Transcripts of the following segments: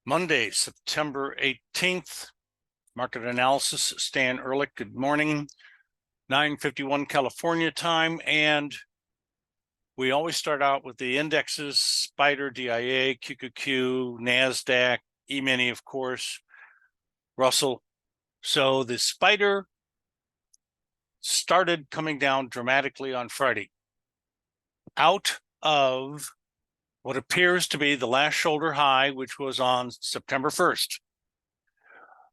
Monday, September 18th, market analysis, Stan Ehrlich, good morning, 9:51 California time, and we always start out with the indexes, SPDR, DIA, QQQ, NASDAQ, E-mini, of course, Russell. So the SPDR started coming down dramatically on Friday out of what appears to be the last shoulder high, which was on September 1st.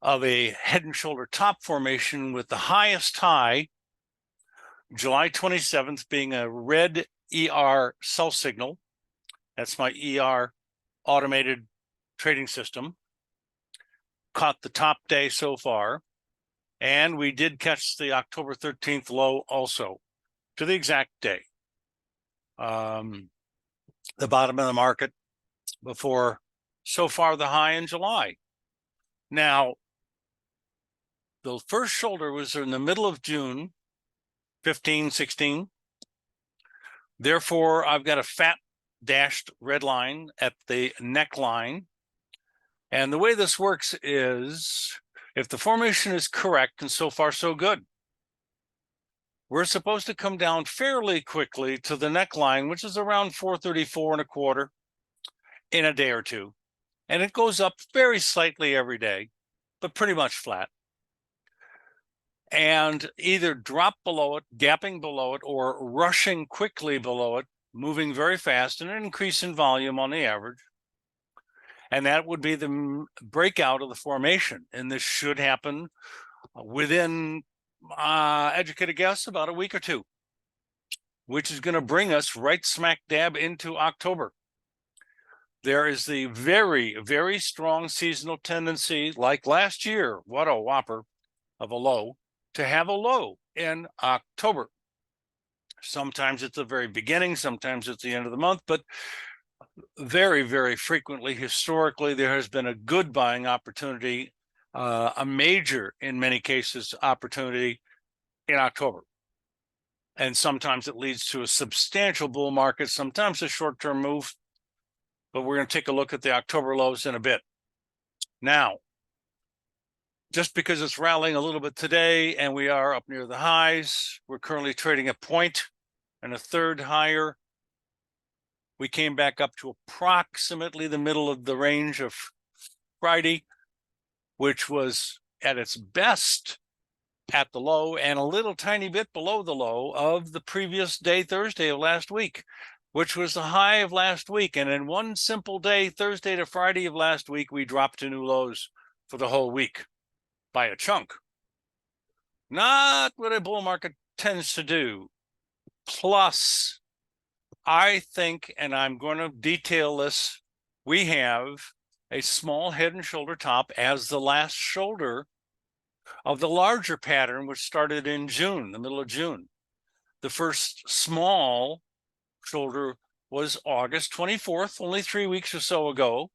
Of a head and shoulder top formation with the highest high, July 27th, being a red ER sell signal. That's my ER automated trading system. Caught the top day so far. And we did catch the October 13th low also to the exact day. The bottom of the market before so far the high in July. Now, the first shoulder was in the middle of June, 15, 16. Therefore, I've got a fat dashed red line at the neckline. And the way this works is if the formation is correct, and so far so good, we're supposed to come down fairly quickly to the neckline, which is around 434 and a quarter in a day or two. And it goes up very slightly every day, but pretty much flat. And either drop below it, gapping below it, or rushing quickly below it, moving very fast, and an increase in volume on the average. And that would be the breakout of the formation. And this should happen within, educated guess, about a week or two, which is going to bring us right smack dab into October. There is the very, very strong seasonal tendency, like last year, what a whopper of a low, to have a low in October. Sometimes it's the very beginning, sometimes it's the end of the month, but very, very frequently, historically, there has been a good buying opportunity, a major, in many cases, opportunity in October. And sometimes it leads to a substantial bull market, sometimes a short-term move, but we're going to take a look at the October lows in a bit. Now, just because it's rallying a little bit today and we are up near the highs, we're currently trading a point and a third higher. We came back up to approximately the middle of the range of Friday, which was at its best at the low and a little tiny bit below the low of the previous day, Thursday of last week, which was the high of last week. And in one simple day, Thursday to Friday of last week, we dropped to new lows for the whole week by a chunk. Not what a bull market tends to do. Plus, I think, and I'm going to detail this, we have a small head and shoulder top as the last shoulder of the larger pattern, which started in June, the middle of June. The first small shoulder was August 24th, only 3 weeks or so ago.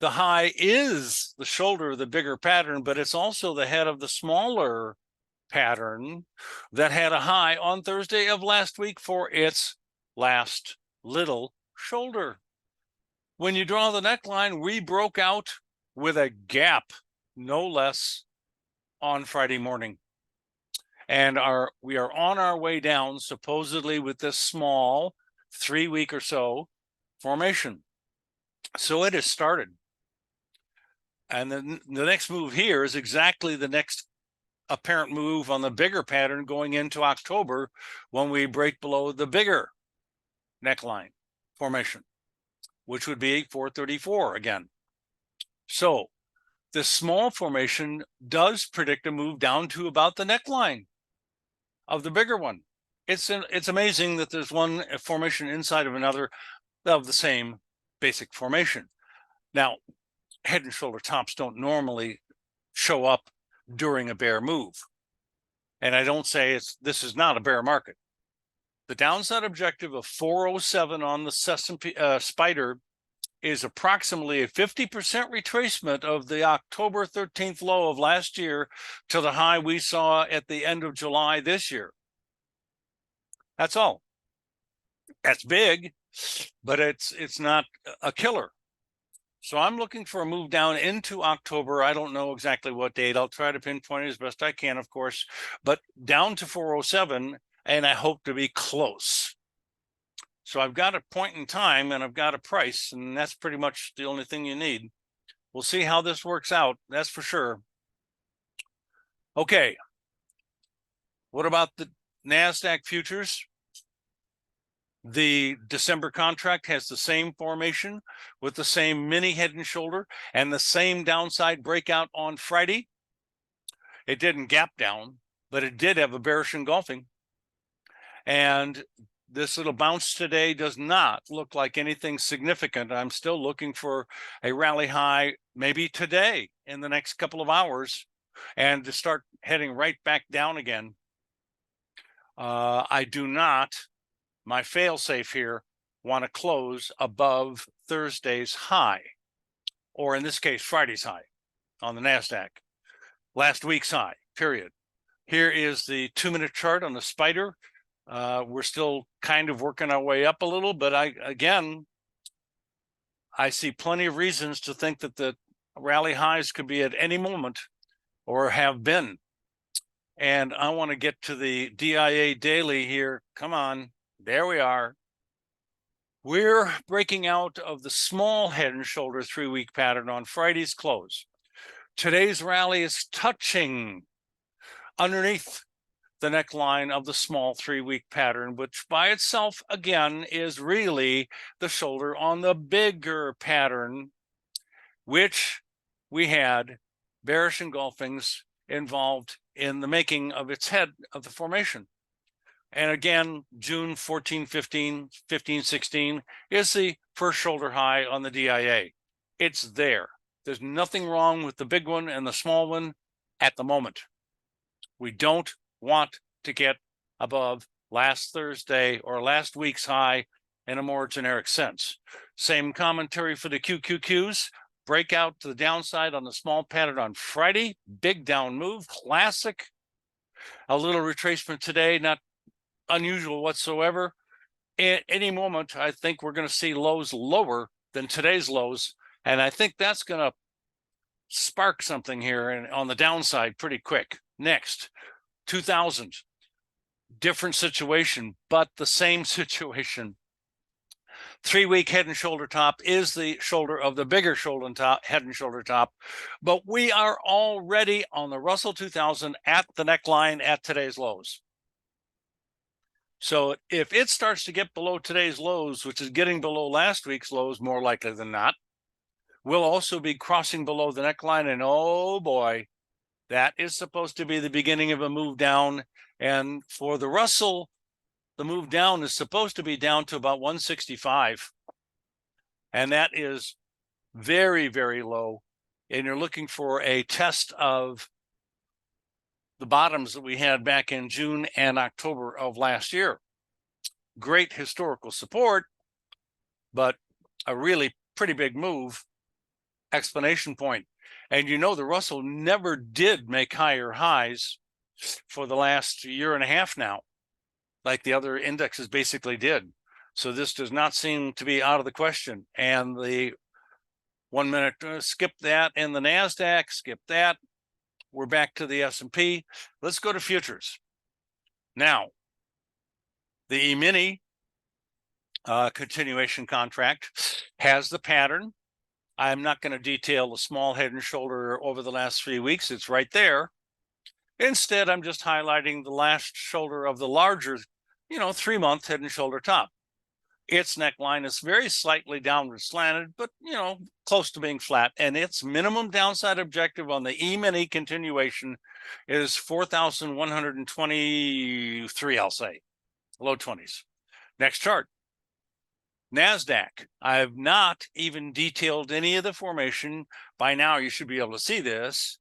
The high is the shoulder of the bigger pattern, but it's also the head of the smaller pattern that had a high on Thursday of last week for its last little shoulder. When you draw the neckline, we broke out with a gap, no less, on Friday morning. And we are on our way down, supposedly, with this small 3 week or so formation. So it has started. And then the next move here is exactly the next apparent move on the bigger pattern going into October when we break below the bigger neckline formation, which would be 434 again. So this small formation does predict a move down to about the neckline of the bigger one. It's amazing that there's one formation inside of another of the same basic formation. Now, head and shoulder tops don't normally show up during a bear move. And I don't say this is not a bear market. The downside objective of 407 on the SPDR is approximately a 50% retracement of the October 13th low of last year to the high we saw at the end of July this year. That's all. That's big, but it's not a killer. So I'm looking for a move down into October. I don't know exactly what date. I'll try to pinpoint it as best I can, of course, but down to 407, and I hope to be close. So I've got a point in time and I've got a price, and that's pretty much the only thing you need. We'll see how this works out, that's for sure. Okay. What about the NASDAQ futures? The December contract has the same formation with the same mini head and shoulder and the same downside breakout on Friday. It didn't gap down, but it did have a bearish engulfing. And this little bounce today does not look like anything significant. I'm still looking for a rally high, maybe today in the next couple of hours, and to start heading right back down again. I do not, my fail-safe here, want to close above Thursday's high, or in this case, Friday's high on the NASDAQ, last week's high, period. Here is the 2-minute chart on the spider. We're still kind of working our way up a little, but I see plenty of reasons to think that the rally highs could be at any moment or have been. And I want to get to the DIA daily here. Come on, there we are. We're breaking out of the small head and shoulder 3-week pattern on Friday's close. Today's rally is touching underneath the neckline of the small 3-week pattern, which by itself, again, is really the shoulder on the bigger pattern, which we had bearish engulfings involved in the making of its head of the formation. And again, June 14, 15, 15, 16 is the first shoulder high on the DIA. It's there. There's nothing wrong with the big one and the small one at the moment. We don't want to get above last Thursday or last week's high in a more generic sense. Same commentary for the QQQs. Breakout to the downside on the small pattern on Friday. Big down move, classic. A little retracement today, not unusual whatsoever. At any moment, I think we're going to see lows lower than today's lows, and I think that's going to spark something here and on the downside pretty quick. Next, 2000, different situation, but the same situation. 3-week head and shoulder top is the shoulder of the bigger shoulder and top, head and shoulder top, but we are already on the Russell 2000 at the neckline at today's lows. So if it starts to get below today's lows, which is getting below last week's lows more likely than not, we'll also be crossing below the neckline, and oh boy, that is supposed to be the beginning of a move down. And for the Russell, the move down is supposed to be down to about 165. And that is very, very low. And you're looking for a test of the bottoms that we had back in June and October of last year. Great historical support, but a really pretty big move. Explanation point. And you know, the Russell never did make higher highs for the last year and a half now, like the other indexes basically did. So this does not seem to be out of the question. And the 1 minute, skip that, and the NASDAQ, skip that. We're back to the S&P. Let's go to futures. Now, the E-mini continuation contract has the pattern. I'm not going to detail the small head and shoulder over the last 3 weeks. It's right there. Instead, I'm just highlighting the last shoulder of the larger, 3-month head and shoulder top. Its neckline is very slightly downward slanted, but, close to being flat. And its minimum downside objective on the E-mini continuation is 4,123, I'll say, low 20s. Next chart. NASDAQ. I've not even detailed any of the formation. By now, you should be able to see this.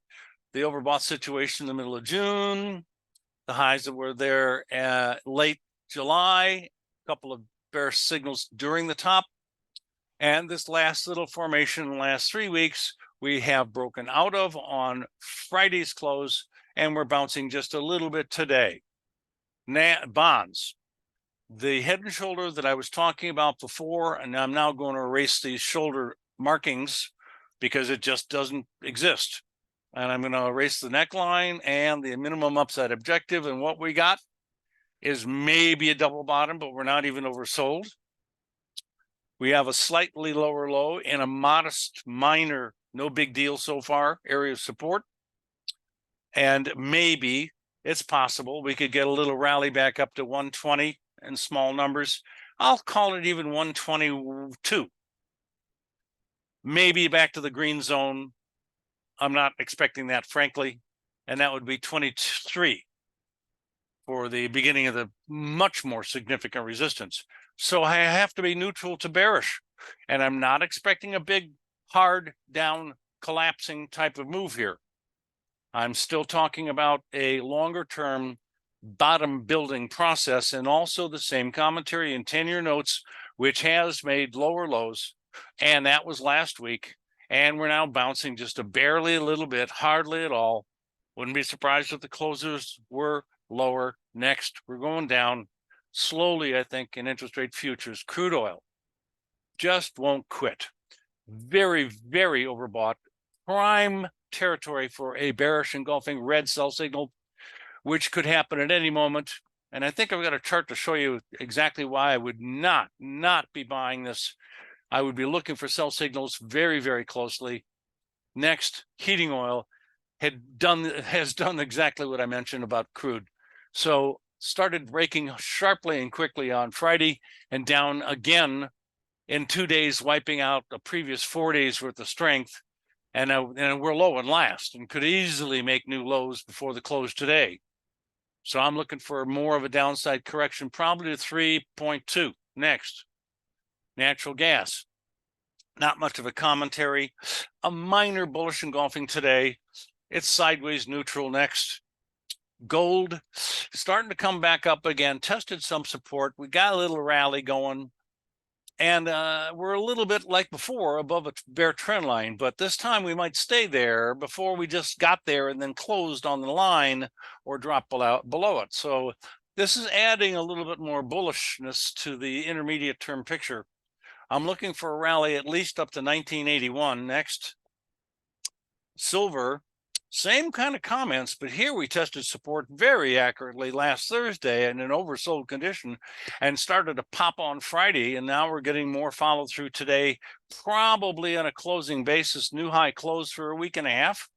The overbought situation in the middle of June, the highs that were there late July, a couple of bearish signals during the top, and this last little formation in the last 3 weeks, we have broken out of on Friday's close, and we're bouncing just a little bit today. Bonds. The head and shoulder that I was talking about before, and I'm now going to erase these shoulder markings because it just doesn't exist. And I'm going to erase the neckline and the minimum upside objective. And what we got is maybe a double bottom, but we're not even oversold. We have a slightly lower low and a modest, minor, no big deal so far, area of support. And maybe it's possible we could get a little rally back up to 120 in small numbers. I'll call it even 122. Maybe back to the green zone. I'm not expecting that, frankly. And that would be 23 for the beginning of the much more significant resistance. So I have to be neutral to bearish. And I'm not expecting a big, hard down collapsing type of move here. I'm still talking about a longer term bottom building process, and also the same commentary in 10-year notes, which has made lower lows. And that was last week. And we're now bouncing just barely a little bit, hardly at all. Wouldn't be surprised if the closers were lower. Next, we're going down slowly, I think, in interest rate futures. Crude oil just won't quit. Very, very overbought. Prime territory for a bearish engulfing red sell signal, which could happen at any moment. And I think I've got a chart to show you exactly why I would not be buying this. I would be looking for sell signals very, very closely. Next, heating oil has done exactly what I mentioned about crude. So started breaking sharply and quickly on Friday and down again in 2 days, wiping out the previous 4 days worth of strength. And we're low and last and could easily make new lows before the close today. So I'm looking for more of a downside correction, probably to 3.2. Next, natural gas. Not much of a commentary. A minor bullish engulfing today. It's sideways neutral. Next, gold starting to come back up again. Tested some support. We got a little rally going. And we're a little bit like before above a bear trend line, but this time we might stay there before we just got there and then closed on the line or dropped below it. So this is adding a little bit more bullishness to the intermediate term picture. I'm looking for a rally at least up to 1981. Next, silver. Same kind of comments, but here we tested support very accurately last Thursday in an oversold condition and started to pop on Friday. And now we're getting more follow through today, probably on a closing basis, new high close for a week and a half.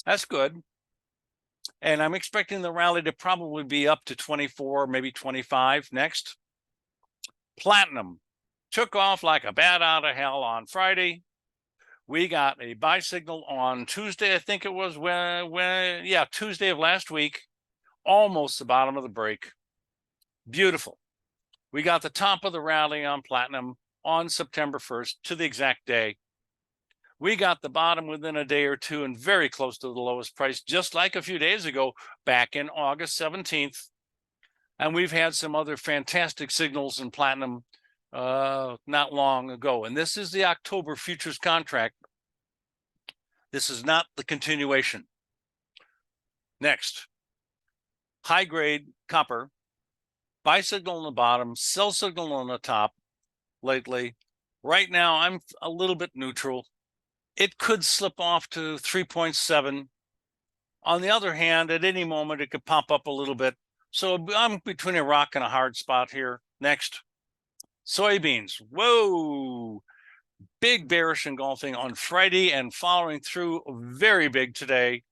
That's good. And I'm expecting the rally to probably be up to 24, maybe 25. Next, platinum took off like a bat out of hell on Friday. We got a buy signal on Tuesday, I think it was Tuesday of last week, almost the bottom of the break. Beautiful. We got the top of the rally on platinum on September 1st to the exact day. We got the bottom within a day or two and very close to the lowest price, just like a few days ago, back in August 17th. And we've had some other fantastic signals in platinum not long ago. And this is the October futures contract. This is not the continuation. Next, high grade copper, buy signal on the bottom, sell signal on the top lately. Right now, I'm a little bit neutral. It could slip off to 3.7. On the other hand, at any moment, it could pop up a little bit. So I'm between a rock and a hard spot here. Next, soybeans. Whoa, big bearish engulfing on Friday and following through very big today.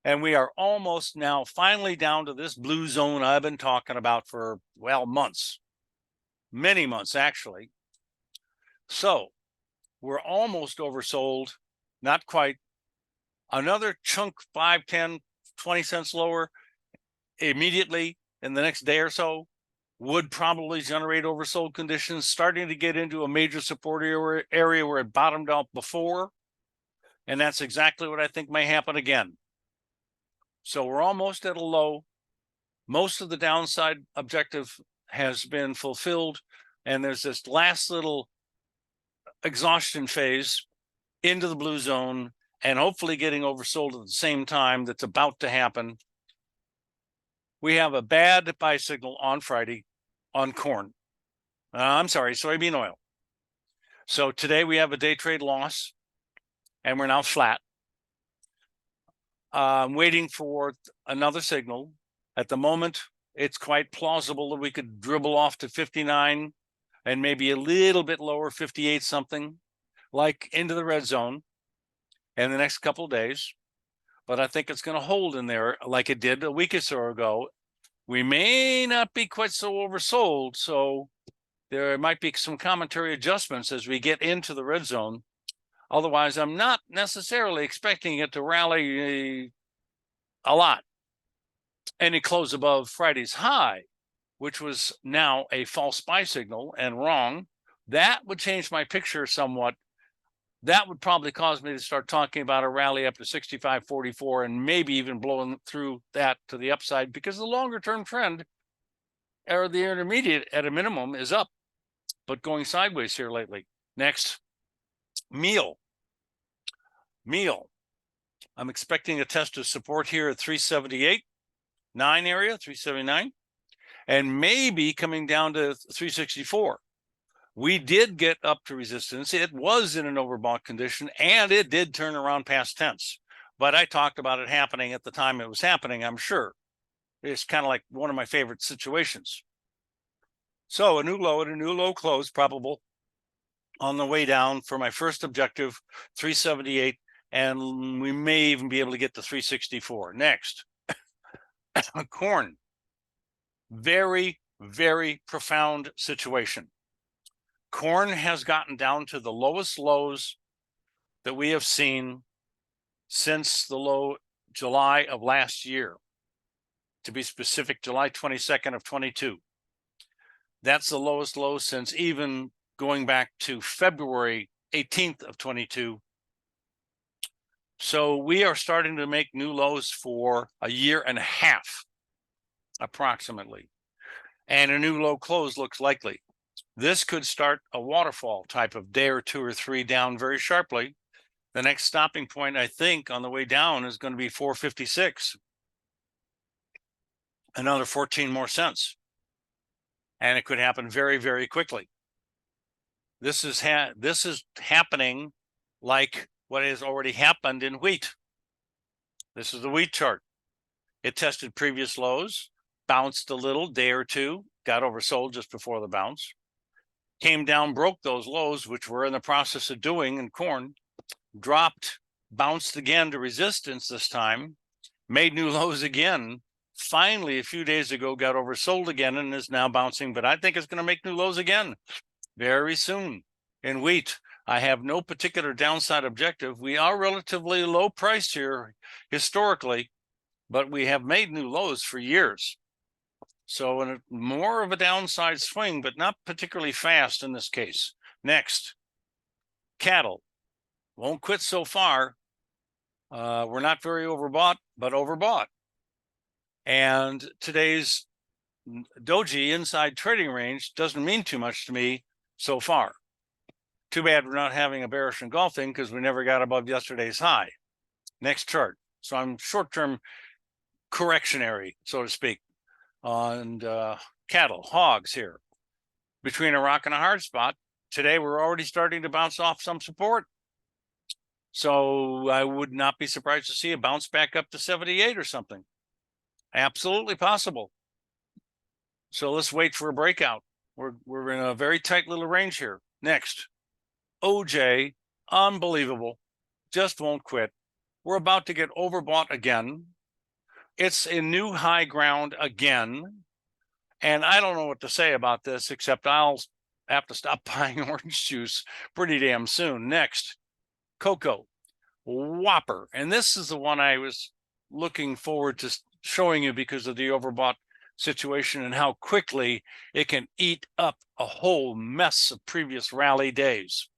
And we are almost now finally down to this blue zone I've been talking about for, well, months, many months actually. So we're almost oversold, not quite. Another chunk, 5, 10, 20 cents lower immediately in the next day or so would probably generate oversold conditions, starting to get into a major support area where it bottomed out before. And that's exactly what I think may happen again. So we're almost at a low. Most of the downside objective has been fulfilled. And there's this last little exhaustion phase into the blue zone and hopefully getting oversold at the same time. That's about to happen. We have a bad buy signal on Friday on corn. I'm sorry, soybean oil. So today we have a day trade loss. and we're now flat. I'm waiting for another signal. At the moment, it's quite plausible that we could dribble off to 59 and maybe a little bit lower, 58 something, like into the red zone in the next couple of days. But I think it's going to hold in there like it did a week or so ago. We may not be quite so oversold, so there might be some commentary adjustments as we get into the red zone. Otherwise, I'm not necessarily expecting it to rally a lot. Any close above Friday's high, which was now a false buy signal and wrong, that would change my picture somewhat. That would probably cause me to start talking about a rally up to 65.44 and maybe even blowing through that to the upside, because the longer term trend, or the intermediate at a minimum, is up, but going sideways here lately. Next, meal. I'm expecting a test of support here at 378.9 area, 379, and maybe coming down to 364. We did get up to resistance. It was in an overbought condition, and it did turn around past tense. But I talked about it happening at the time it was happening, I'm sure. It's kind of like one of my favorite situations. So a new low and a new low close probable on the way down for my first objective, 378, and we may even be able to get to 364. Next, corn. Very, very profound situation. Corn has gotten down to the lowest lows that we have seen since the low July of last year. To be specific, July 22nd of 22. That's the lowest low since even going back to February 18th of 22. So we are starting to make new lows for a year and a half, approximately. And a new low close looks likely. This could start a waterfall type of day or two or three down very sharply. The next stopping point, I think, on the way down is going to be 456. Another 14 more cents. And it could happen very, very quickly. This is happening like what has already happened in wheat. This is the wheat chart. It tested previous lows, bounced a little, day or two, got oversold just before the bounce, came down, broke those lows, which we're in the process of doing in corn, dropped, bounced again to resistance this time, made new lows again, finally a few days ago got oversold again and is now bouncing, but I think it's going to make new lows again very soon. In wheat, I have no particular downside objective. We are relatively low priced here historically, but we have made new lows for years. So more of a downside swing, but not particularly fast in this case. Next, cattle. Won't quit so far. We're not very overbought, but overbought. And today's doji inside trading range doesn't mean too much to me so far. Too bad we're not having a bearish engulfing because we never got above yesterday's high. Next chart. So I'm short-term correctionary, so to speak, on cattle, hogs here. Between a rock and a hard spot, today we're already starting to bounce off some support. So I would not be surprised to see a bounce back up to 78 or something. Absolutely possible. So let's wait for a breakout. We're in a very tight little range here. Next, OJ, unbelievable, just won't quit. We're about to get overbought again. It's a new high ground again. And I don't know what to say about this, except I'll have to stop buying orange juice pretty damn soon. Next, cocoa, whopper. And this is the one I was looking forward to showing you because of the overbought situation and how quickly it can eat up a whole mess of previous rally days.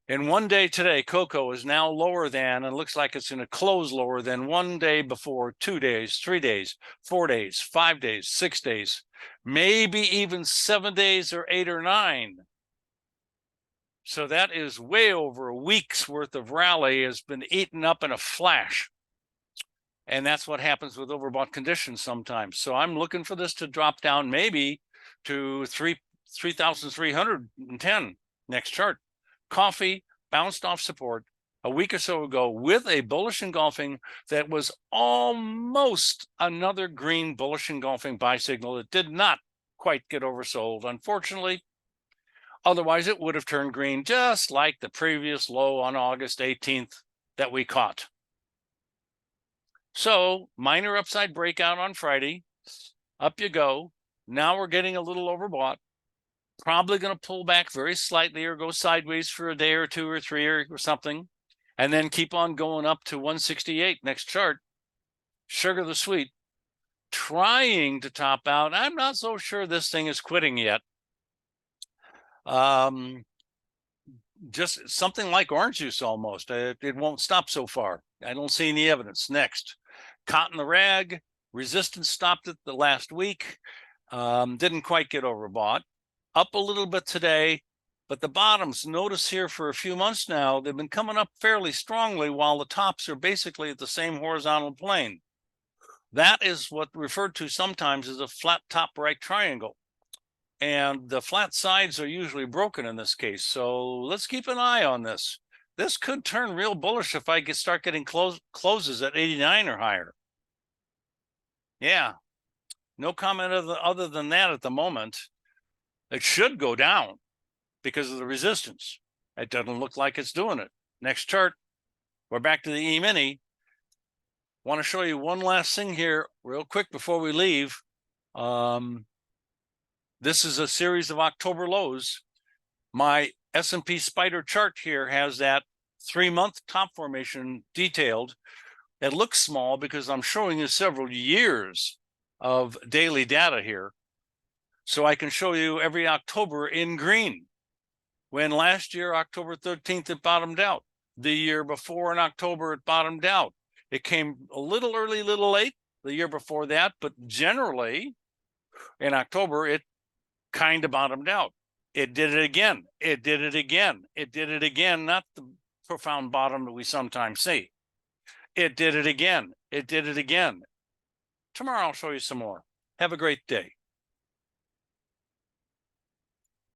In one day today, cocoa is now lower than, and looks like it's going to close lower than one day before, 2 days, 3 days, 4 days, 5 days, 6 days, maybe even 7 days or 8 or 9. So that is way over a week's worth of rally has been eaten up in a flash. And that's what happens with overbought conditions sometimes. So I'm looking for this to drop down maybe to 3,310. Next chart. Coffee bounced off support, a week or so ago with a bullish engulfing that was almost another green bullish engulfing buy signal. It did not quite get oversold, unfortunately. Otherwise, it would have turned green just like the previous low on August 18th that we caught. So minor upside breakout on Friday. Up you go. Now we're getting a little overbought. Probably going to pull back very slightly or go sideways for a day or two or three or something, and then keep on going up to 168 next chart. Sugar the sweet. Trying to top out. I'm not so sure this thing is quitting yet. Just something like orange juice almost. It won't stop so far. I don't see any evidence. Next, cotton the rag. Resistance stopped it the last week. Didn't quite get overbought. Up a little bit today, but the bottoms, notice here for a few months now, they've been coming up fairly strongly while the tops are basically at the same horizontal plane. That is what referred to sometimes as a flat top right triangle. And the flat sides are usually broken in this case. So let's keep an eye on this. This could turn real bullish if I start getting closes at 89 or higher. Yeah, no comment other than that at the moment. It should go down because of the resistance. It doesn't look like it's doing it. Next chart, we're back to the E-mini. Want to show you one last thing here real quick before we leave. This is a series of October lows. My S&P Spider chart here has that 3-month top formation detailed. It looks small because I'm showing you several years of daily data here. So I can show you every October in green. When last year, October 13th, it bottomed out. The year before in October, it bottomed out. It came a little early, a little late the year before that, but generally in October, it kind of bottomed out. It did it again. It did it again. It did it again. Not the profound bottom that we sometimes see. It did it again. It did it again. Tomorrow I'll show you some more. Have a great day.